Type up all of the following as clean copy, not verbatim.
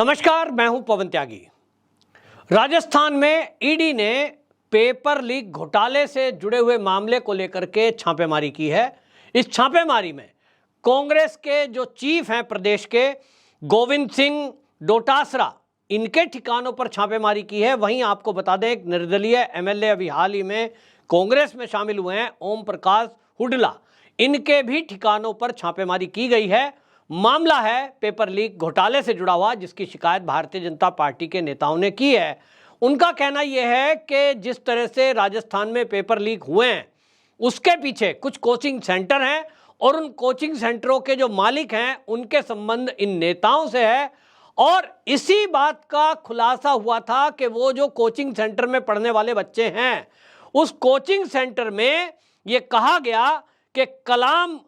नमस्कार, मैं हूं पवन त्यागी। राजस्थान में ईडी ने पेपर लीक घोटाले से जुड़े हुए मामले को लेकर के छापेमारी की है। इस छापेमारी में कांग्रेस के जो चीफ हैं प्रदेश के, गोविंद सिंह डोटासरा, इनके ठिकानों पर छापेमारी की है। वहीं आपको बता दें, एक निर्दलीय एमएलए अभी हाल ही में कांग्रेस में शामिल हुए हैं, ओम प्रकाश हुड्डला, इनके भी ठिकानों पर छापेमारी की गई है। मामला है पेपर लीक घोटाले से जुड़ा हुआ, जिसकी शिकायत भारतीय जनता पार्टी के नेताओं ने की है। उनका कहना यह है कि जिस तरह से राजस्थान में पेपर लीक हुए हैं, उसके पीछे कुछ कोचिंग सेंटर हैं और उन कोचिंग सेंटरों के जो मालिक हैं उनके संबंध इन नेताओं से है। और इसी बात का खुलासा हुआ था कि वो जो कोचिंग सेंटर में पढ़ने वाले बच्चे हैं, उस कोचिंग सेंटर में ये कहा गया कि कलाम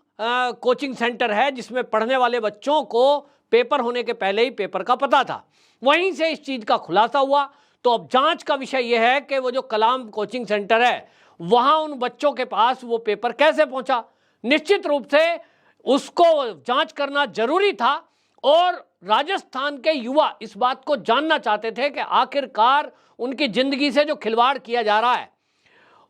कोचिंग सेंटर है जिसमें पढ़ने वाले बच्चों को पेपर होने के पहले ही पेपर का पता था। वहीं से इस चीज़ का खुलासा हुआ। तो अब जांच का विषय यह है कि वो जो कलाम कोचिंग सेंटर है, वहां उन बच्चों के पास वो पेपर कैसे पहुंचा। निश्चित रूप से उसको जांच करना जरूरी था और राजस्थान के युवा इस बात को जानना चाहते थे कि आखिरकार उनकी जिंदगी से जो खिलवाड़ किया जा रहा है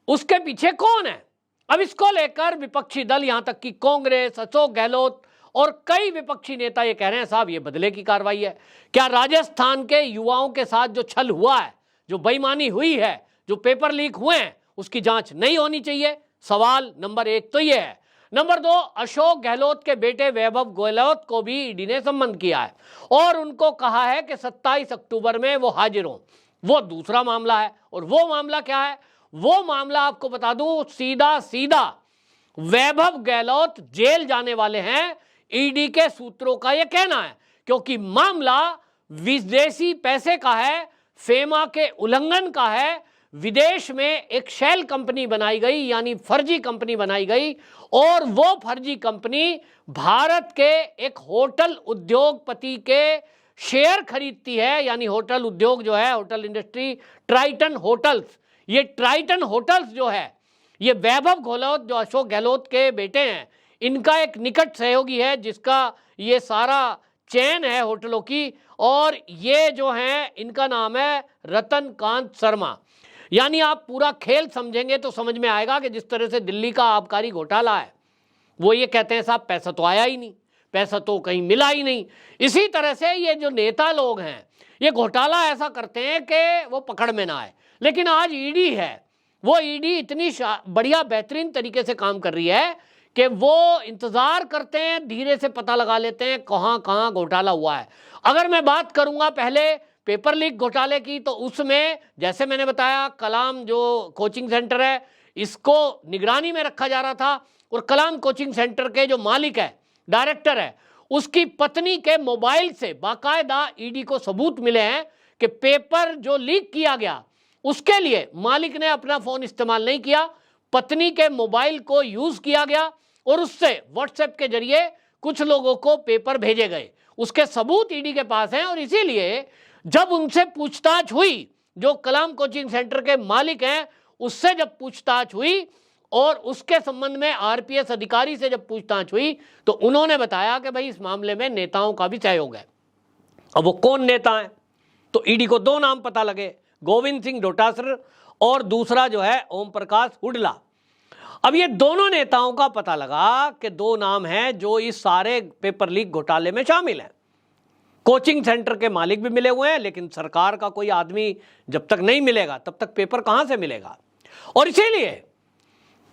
उसके पीछे कौन है। अब इसको लेकर विपक्षी दल, यहां तक कि कांग्रेस, अशोक गहलोत और कई विपक्षी नेता ये कह रहे हैं, साहब ये बदले की कार्रवाई है। क्या राजस्थान के युवाओं के साथ जो छल हुआ है, जो बेईमानी हुई है, जो पेपर लीक हुए हैं, उसकी जांच नहीं होनी चाहिए? सवाल नंबर एक तो ये है। नंबर दो, अशोक गहलोत के बेटे वैभव गहलोत को भी ईडी ने सम्मन किया है और उनको कहा है कि 27 अक्टूबर में वो हाजिर हों। वो दूसरा मामला है। और वो मामला क्या है? वो मामला आपको बता दूं, सीधा सीधा वैभव गहलोत जेल जाने वाले हैं, ईडी के सूत्रों का यह कहना है, क्योंकि मामला विदेशी पैसे का है, फेमा के उल्लंघन का है। विदेश में एक शेल कंपनी बनाई गई, यानी फर्जी कंपनी बनाई गई, और वो फर्जी कंपनी भारत के एक होटल उद्योगपति के शेयर खरीदती है, यानी होटल उद्योग जो है, होटल इंडस्ट्री, ट्राइटन होटल्स। ये ट्राइटन होटल्स जो है, ये वैभव गहलोत जो अशोक गहलोत के बेटे हैं, इनका एक निकट सहयोगी है, जिसका ये सारा चेन है होटलों की। और ये जो है, इनका नाम है रतनकांत शर्मा। यानी आप पूरा खेल समझेंगे तो समझ में आएगा कि जिस तरह से दिल्ली का आबकारी घोटाला है, वो ये कहते हैं साहब पैसा तो आया ही नहीं, पैसा तो कहीं मिला ही नहीं। इसी तरह से ये जो नेता लोग हैं, ये घोटाला ऐसा करते हैं कि वो पकड़ में ना आए। लेकिन आज ईडी है, वो ईडी इतनी बढ़िया बेहतरीन तरीके से काम कर रही है कि वो इंतजार करते हैं, धीरे से पता लगा लेते हैं कहां कहां घोटाला हुआ है। अगर मैं बात करूंगा पहले पेपर लीक घोटाले की, तो उसमें जैसे मैंने बताया, कलाम जो कोचिंग सेंटर है, इसको निगरानी में रखा जा रहा था और कलाम कोचिंग सेंटर के जो मालिक है, डायरेक्टर है, उसकी पत्नी के मोबाइल से बाकायदा ईडी को सबूत मिले हैं कि पेपर जो लीक किया गया उसके लिए मालिक ने अपना फोन इस्तेमाल नहीं किया, पत्नी के मोबाइल को यूज किया गया और उससे व्हाट्सएप के जरिए कुछ लोगों को पेपर भेजे गए। उसके सबूत ईडी के पास हैं। और इसीलिए जब उनसे पूछताछ हुई, जो कलाम कोचिंग सेंटर के मालिक हैं, उससे जब पूछताछ हुई और उसके संबंध में आरपीएस अधिकारी से जब पूछताछ हुई, तो उन्होंने बताया कि भाई इस मामले में नेताओं का भी सहयोग है। अब वो कौन नेता है? तो ईडी को दो नाम पता लगे, गोविंद सिंह डोटासरा और दूसरा जो है ओम प्रकाश हुड्डला। अब ये दोनों नेताओं का पता लगा कि दो नाम हैं जो इस सारे पेपर लीक घोटाले में शामिल हैं। कोचिंग सेंटर के मालिक भी मिले हुए हैं, लेकिन सरकार का कोई आदमी जब तक नहीं मिलेगा तब तक पेपर कहां से मिलेगा। और इसीलिए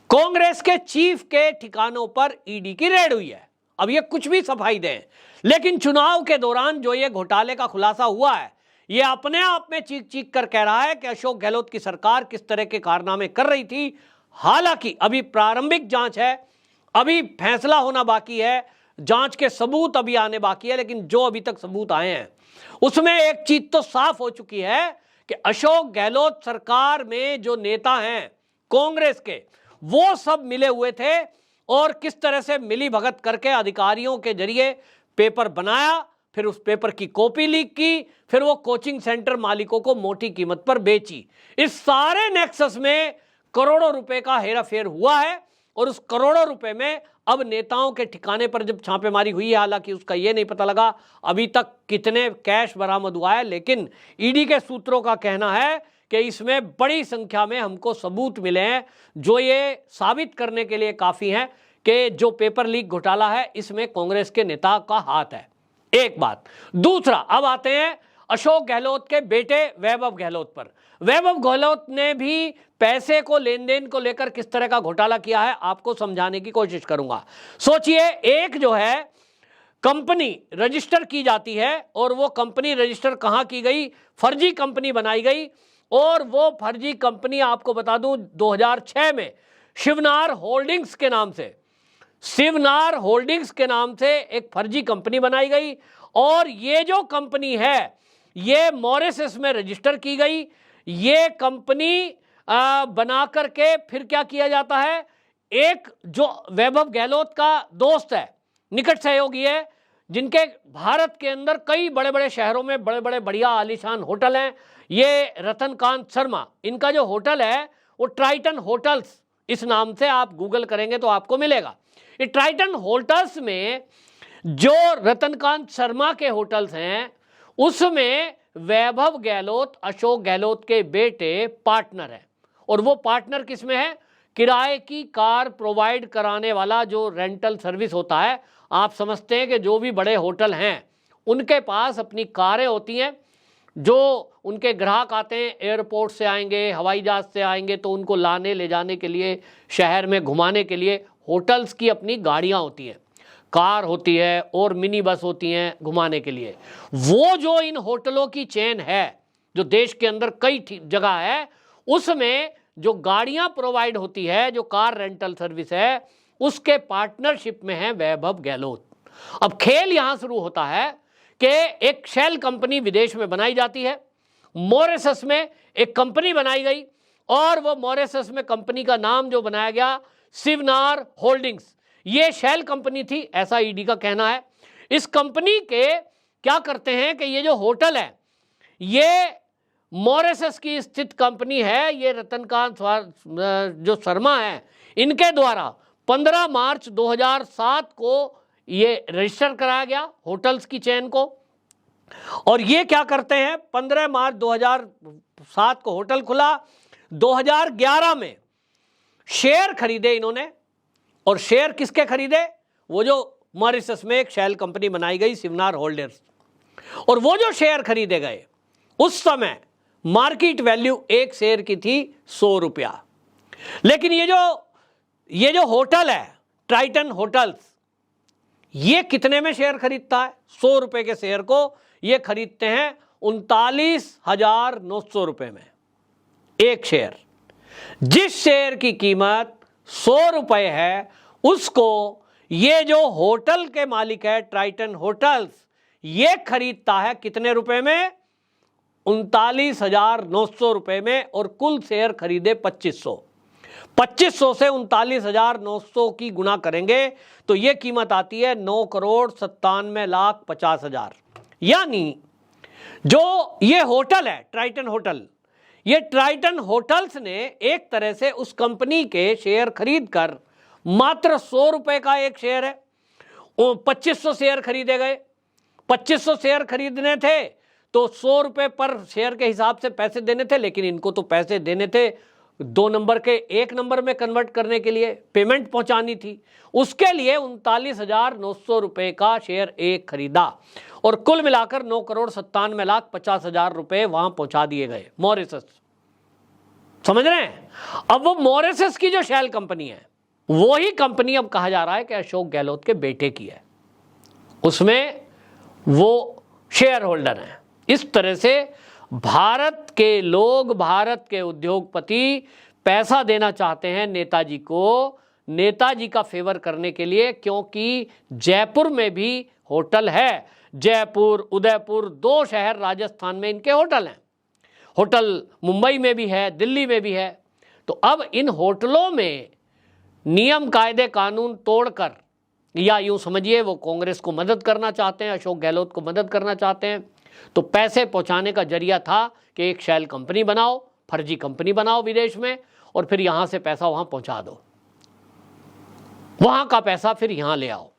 कांग्रेस के चीफ के ठिकानों पर ईडी की रेड हुई है। अब ये कुछ भी सफाई दें, लेकिन चुनाव के दौरान जो ये घोटाले का खुलासा हुआ है, ये अपने आप में चीख चीख कर कह रहा है कि अशोक गहलोत की सरकार किस तरह के कारनामे कर रही थी। हालांकि अभी प्रारंभिक जांच है, अभी फैसला होना बाकी है, जांच के सबूत अभी आने बाकी है, लेकिन जो अभी तक सबूत आए हैं उसमें एक चीज तो साफ हो चुकी है कि अशोक गहलोत सरकार में जो नेता हैं कांग्रेस के, वो सब मिले हुए थे और किस तरह से मिली भगत करके अधिकारियों के जरिए पेपर बनाया, फिर उस पेपर की कॉपी लीक की, फिर वो कोचिंग सेंटर मालिकों को मोटी कीमत पर बेची। इस सारे नेक्सस में करोड़ों रुपए का हेराफेर हुआ है और उस करोड़ों रुपए में अब नेताओं के ठिकाने पर जब छापेमारी हुई है, हालांकि उसका ये नहीं पता लगा अभी तक कितने कैश बरामद हुआ है, लेकिन ईडी के सूत्रों का कहना है कि इसमें बड़ी संख्या में हमको सबूत मिले हैं जो ये साबित करने के लिए काफी हैं कि जो पेपर लीक घोटाला है इसमें कांग्रेस के नेता का हाथ है। एक बात। दूसरा, अब आते हैं अशोक गहलोत के बेटे वैभव गहलोत पर। वैभव गहलोत ने भी पैसे को लेन देन को लेकर किस तरह का घोटाला किया है आपको समझाने की कोशिश करूंगा। सोचिए, एक जो है कंपनी रजिस्टर की जाती है और वो कंपनी रजिस्टर कहां की गई, फर्जी कंपनी बनाई गई, और वो फर्जी कंपनी आपको बता दूं 2006 में शिवनार होल्डिंग्स के नाम से, शिवनार होल्डिंग्स के नाम से एक फर्जी कंपनी बनाई गई, और ये जो कंपनी है ये मॉरिशस में रजिस्टर की गई। ये कंपनी बना करके फिर क्या किया जाता है, एक जो वैभव गहलोत का दोस्त है, निकट सहयोगी है, जिनके भारत के अंदर कई बड़े बड़े शहरों में बड़े बड़े बढ़िया आलीशान होटल हैं, ये रतनकांत शर्मा, इनका जो होटल है वो ट्राइटन होटल्स, इस नाम से आप गूगल करेंगे तो आपको मिलेगा। ये ट्राइटन होटल्स में जो रतनकांत शर्मा के होटल्स हैं उसमें वैभव गहलोत अशोक गहलोत के बेटे पार्टनर है। और वो पार्टनर किसमें है, किराए की कार प्रोवाइड कराने वाला जो रेंटल सर्विस होता है। आप समझते हैं कि जो भी बड़े होटल हैं उनके पास अपनी कारें होती हैं, जो उनके ग्राहक आते हैं, एयरपोर्ट से आएंगे, हवाई जहाज से आएंगे, तो उनको लाने ले जाने के लिए, शहर में घुमाने के लिए होटल्स की अपनी गाड़ियां होती हैं, कार होती है और मिनी बस होती हैं घुमाने के लिए। वो जो इन होटलों की चेन है जो देश के अंदर कई जगह है, उसमें जो गाड़ियां प्रोवाइड होती है, जो कार रेंटल सर्विस है, उसके पार्टनरशिप में है वैभव गहलोत। अब खेल यहां शुरू होता है कि एक शेल कंपनी विदेश में बनाई जाती है, मॉरिशस में एक कंपनी बनाई गई, और वो मॉरिशस में कंपनी का नाम जो बनाया गया शिवनार होल्डिंग्स, ये शेल कंपनी थी, ऐसा ईडी का कहना है। इस कंपनी के क्या करते हैं कि ये जो होटल है ये मॉरिशस की स्थित कंपनी है, ये रतनकांत जो शर्मा है इनके द्वारा 15 मार्च 2007 को ये रजिस्टर कराया गया होटल्स की चेन को। और ये क्या करते हैं, 15 मार्च 2007 को होटल खुला, 2011 में शेयर खरीदे इन्होंने। और शेयर किसके खरीदे, वो जो मॉरिशस में एक शेल कंपनी बनाई गई शिवनार होल्डर्स, और वो जो शेयर खरीदे गए उस समय मार्केट वैल्यू एक शेयर की थी 100 रुपया। लेकिन ये जो होटल है ट्राइटन होटल्स, ये कितने में शेयर खरीदता है, 100 रुपए के शेयर को ये खरीदते हैं 39,900 रुपए में एक शेयर। जिस शेयर की कीमत 100 रुपए है उसको ये जो होटल के मालिक है ट्राइटन होटल्स, ये खरीदता है कितने रुपए में, 39,900 रुपए में। और कुल शेयर खरीदे 2500 से 39,900 की गुना करेंगे तो ये कीमत आती है 9,97,50,000। यानी जो ये होटल है ट्राइटन होटल, ये ट्राइटन होटल्स ने एक तरह से उस कंपनी के शेयर खरीद कर, मात्र 100 रुपए का एक शेयर है, 2500 शेयर खरीदे गए। 2500 शेयर खरीदने थे तो 100 रुपए पर शेयर के हिसाब से पैसे देने थे, लेकिन इनको तो पैसे देने थे 2 नंबर के 1 नंबर में कन्वर्ट करने के लिए, पेमेंट पहुंचानी थी, उसके लिए 39,900 रुपए का शेयर एक खरीदा। और कुल मिलाकर 9,97,50,000 रुपए वहां पहुंचा दिए गए मॉरिशस। समझ रहे हैं। अब वो मॉरिशस की जो शेल कंपनी है, वही कंपनी अब कहा जा रहा है कि अशोक गहलोत के बेटे की है, उसमें वो शेयर होल्डर हैं। इस तरह से भारत के लोग, भारत के उद्योगपति पैसा देना चाहते हैं नेताजी को, नेताजी का फेवर करने के लिए, क्योंकि जयपुर में भी होटल है। जयपुर, उदयपुर, 2 शहर राजस्थान में इनके होटल हैं। होटल मुंबई में भी है, दिल्ली में भी है। तो अब इन होटलों में नियम कायदे कानून तोड़कर, या यूं समझिए वो कांग्रेस को मदद करना चाहते हैं, अशोक गहलोत को मदद करना चाहते हैं, तो पैसे पहुंचाने का जरिया था कि एक शेल कंपनी बनाओ, फर्जी कंपनी बनाओ विदेश में, और फिर यहां से पैसा वहां पहुंचा दो। वहां का पैसा फिर यहां ले आओ।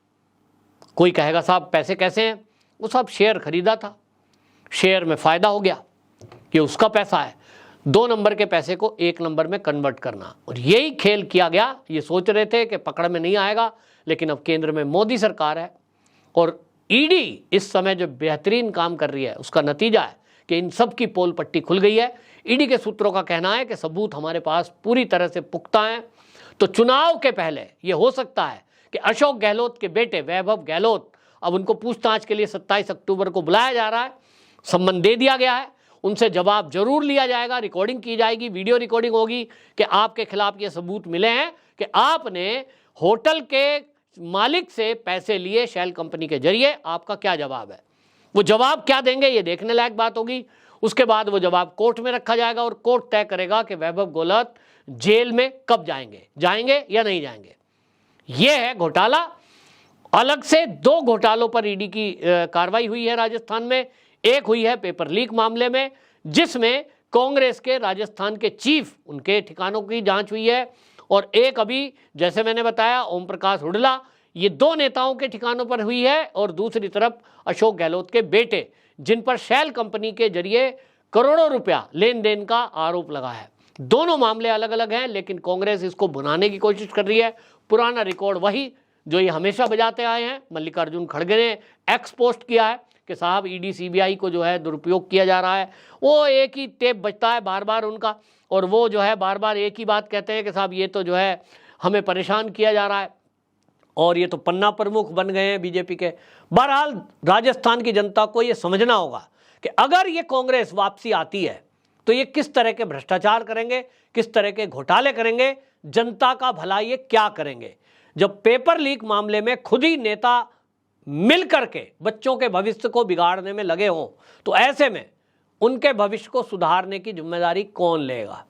कोई कहेगा साहब पैसे कैसे हैं? वो साहब शेयर खरीदा था, शेयर में फायदा हो गया, ये उसका पैसा है। 2 नंबर के पैसे को 1 नंबर में कन्वर्ट करना, और यही खेल किया गया। ये सोच रहे थे कि पकड़ में नहीं आएगा, लेकिन अब केंद्र में मोदी सरकार है और ईडी इस समय जो बेहतरीन काम कर रही है, उसका नतीजा है कि इन सब की पोल पट्टी खुल गई है। ईडी के सूत्रों का कहना है कि सबूत हमारे पास पूरी तरह से पुख्ता हैं। तो चुनाव के पहले ये हो सकता है कि अशोक गहलोत के बेटे वैभव गहलोत, अब उनको पूछताछ के लिए 27 अक्टूबर को बुलाया जा रहा है, सम्मन दे दिया गया है, उनसे जवाब जरूर लिया जाएगा, रिकॉर्डिंग की जाएगी, वीडियो रिकॉर्डिंग होगी कि आपके खिलाफ ये सबूत मिले हैं कि आपने होटल के मालिक से पैसे लिए शेल कंपनी के जरिए। आपका क्या जवाब है? वो जवाब क्या देंगे, ये देखने लायक बात होगी। उसके बाद वो जवाब कोर्ट में रखा जाएगा और कोर्ट तय करेगा कि वैभव गहलोत जेल में कब जाएंगे या नहीं जाएंगे। ये है घोटाला। अलग से 2 घोटालों पर ईडी की कार्रवाई हुई है राजस्थान में। एक हुई है पेपर लीक मामले में, जिसमें कांग्रेस के राजस्थान के चीफ, उनके ठिकानों की जांच हुई है, और एक अभी जैसे मैंने बताया ओम प्रकाश हुड्डा, ये 2 नेताओं के ठिकानों पर हुई है, और दूसरी तरफ अशोक गहलोत के बेटे, जिन पर शेल कंपनी के जरिए करोड़ों रुपया लेन देन का आरोप लगा है। दोनों मामले अलग अलग हैं, लेकिन कांग्रेस इसको भुनाने की कोशिश कर रही है। पुराना रिकॉर्ड वही जो ये हमेशा बजाते आए हैं। मल्लिकार्जुन खड़गे ने एक्स पोस्ट किया है कि साहब ईडी सीबीआई को जो है दुरुपयोग किया जा रहा है। वो एक ही टेप बजता है बार बार उनका, और वो जो है बार बार एक ही बात कहते हैं कि साहब ये तो जो है हमें परेशान किया जा रहा है, और ये तो पन्ना प्रमुख बन गए हैं बीजेपी के। बहरहाल राजस्थान की जनता को ये समझना होगा कि अगर ये कांग्रेस वापसी आती है तो ये किस तरह के भ्रष्टाचार करेंगे, किस तरह के घोटाले करेंगे, जनता का भला ये क्या करेंगे। जब पेपर लीक मामले में खुद ही नेता मिल करके बच्चों के भविष्य को बिगाड़ने में लगे हों, तो ऐसे में उनके भविष्य को सुधारने की जिम्मेदारी कौन लेगा?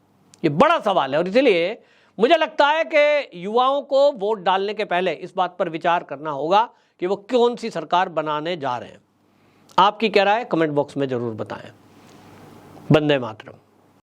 ये बड़ा सवाल है। और इसलिए मुझे लगता है कि युवाओं को वोट डालने के पहले इस बात पर विचार करना होगा कि वो कौन सी सरकार बनाने जा रहे हैं। आपकी क्या राय है? कमेंट बॉक्स में जरूर बताएं। वंदे मातरम।